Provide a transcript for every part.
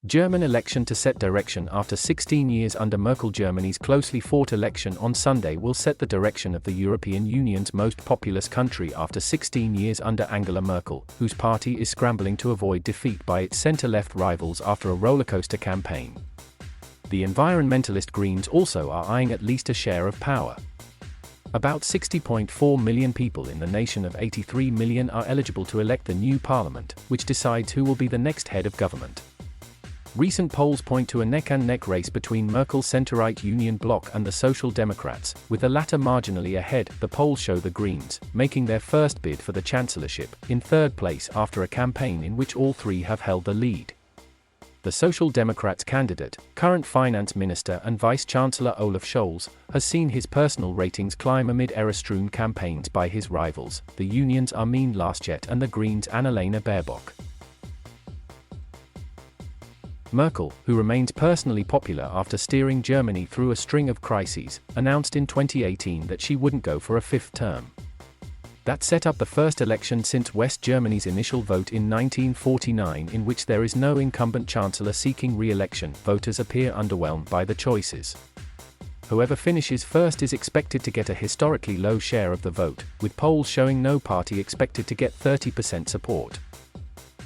German election to set direction. After 16 years under Merkel, Germany's closely fought election on Sunday will set the direction of the European Union's most populous country after 16 years under Angela Merkel, whose party is scrambling to avoid defeat by its centre-left rivals after a rollercoaster campaign. The environmentalist Greens also are eyeing at least a share of power. About 60.4 million people in the nation of 83 million are eligible to elect the new parliament, which decides who will be the next head of government. Recent polls point to a neck-and-neck race between Merkel's centre-right Union bloc and the Social Democrats, with the latter marginally ahead. The polls show the Greens making their first bid for the chancellorship, in third place after a campaign in which all three have held the lead. The Social Democrats' candidate, current Finance Minister and Vice-Chancellor Olaf Scholz, has seen his personal ratings climb amid error-strewn campaigns by his rivals, the Union's Armin Laschet and the Greens' Annalena Baerbock. Merkel, who remains personally popular after steering Germany through a string of crises, announced in 2018 that she wouldn't go for a fifth term. That set up the first election since West Germany's initial vote in 1949, in which there is no incumbent chancellor seeking re-election. Voters appear underwhelmed by the choices. Whoever finishes first is expected to get a historically low share of the vote, with polls showing no party expected to get 30% support.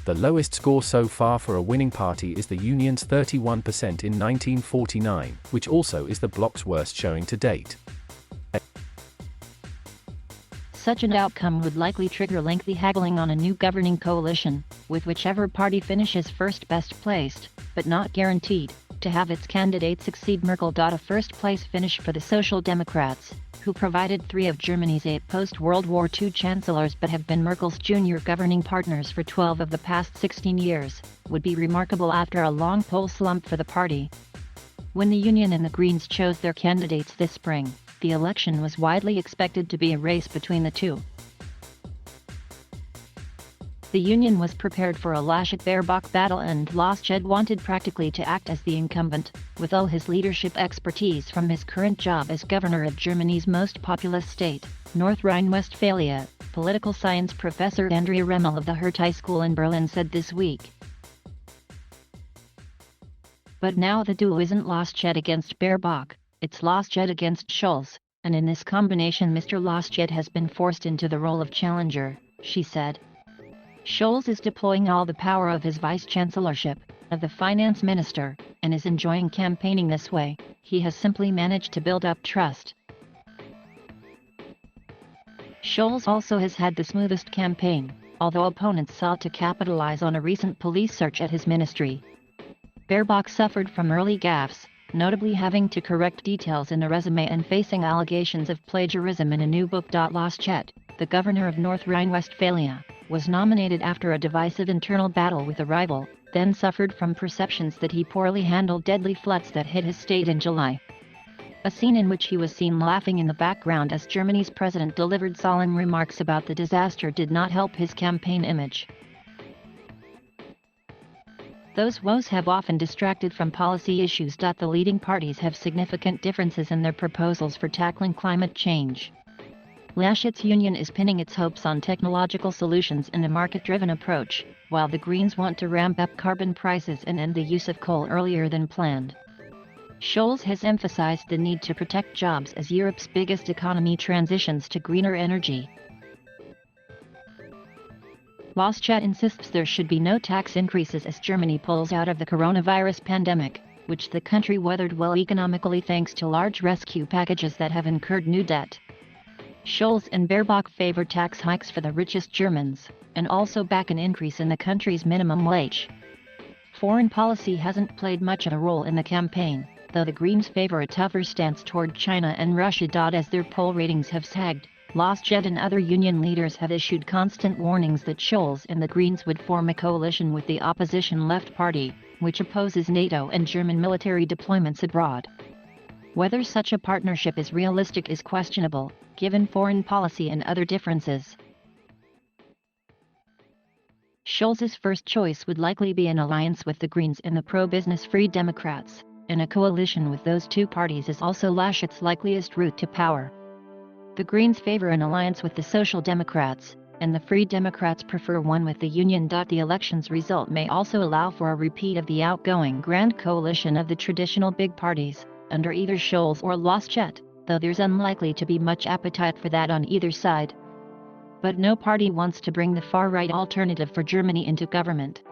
The lowest score so far for a winning party is the Union's 31% in 1949, which also is the bloc's worst showing to date. Such an outcome would likely trigger lengthy haggling on a new governing coalition, with whichever party finishes first best placed, but not guaranteed, to have its candidate succeed Merkel. A first-place finish for the Social Democrats, who provided 3 of Germany's 8 post-World War II chancellors but have been Merkel's junior governing partners for 12 of the past 16 years, would be remarkable after a long poll slump for the party. When the Union and the Greens chose their candidates this spring, the election was widely expected to be a race between the two. The Union was prepared for a Laschet-Baerbock battle, and Laschet wanted practically to act as the incumbent, with all his leadership expertise from his current job as governor of Germany's most populous state, North Rhine-Westphalia, political science professor Andrea Remmel of the Hertie School in Berlin said this week. But now the duel isn't Laschet against Baerbock, it's Laschet against Scholz, and in this combination Mr. Laschet has been forced into the role of challenger, she said. Scholz is deploying all the power of his vice-chancellorship, of the finance minister, and is enjoying campaigning this way. He has simply managed to build up trust. Scholz also has had the smoothest campaign, although opponents sought to capitalize on a recent police search at his ministry. Baerbock suffered from early gaffes, notably having to correct details in a resume and facing allegations of plagiarism in a new book. Laschet, the governor of North Rhine-Westphalia, was nominated after a divisive internal battle with a rival, then suffered from perceptions that he poorly handled deadly floods that hit his state in July. A scene in which he was seen laughing in the background as Germany's president delivered solemn remarks about the disaster did not help his campaign image. Those woes have often distracted from policy issues. The leading parties have significant differences in their proposals for tackling climate change. Laschet's Union is pinning its hopes on technological solutions and a market-driven approach, while the Greens want to ramp up carbon prices and end the use of coal earlier than planned. Scholz has emphasized the need to protect jobs as Europe's biggest economy transitions to greener energy. Laschet insists there should be no tax increases as Germany pulls out of the coronavirus pandemic, which the country weathered well economically thanks to large rescue packages that have incurred new debt. Scholz and Baerbock favor tax hikes for the richest Germans, and also back an increase in the country's minimum wage. Foreign policy hasn't played much of a role in the campaign, though the Greens favor a tougher stance toward China and Russia. As their poll ratings have sagged, Laschet and other Union leaders have issued constant warnings that Scholz and the Greens would form a coalition with the opposition Left Party, which opposes NATO and German military deployments abroad. Whether such a partnership is realistic is questionable, given foreign policy and other differences. Scholz's first choice would likely be an alliance with the Greens and the pro-business Free Democrats, and a coalition with those two parties is also Laschet's likeliest route to power. The Greens favor an alliance with the Social Democrats, and the Free Democrats prefer one with the Union. The election's result may also allow for a repeat of the outgoing grand coalition of the traditional big parties, under either Scholz or Laschet, though there's unlikely to be much appetite for that on either side. But no party wants to bring the far-right alternative for Germany into government.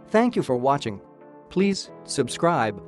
Thank you for watching. Please subscribe,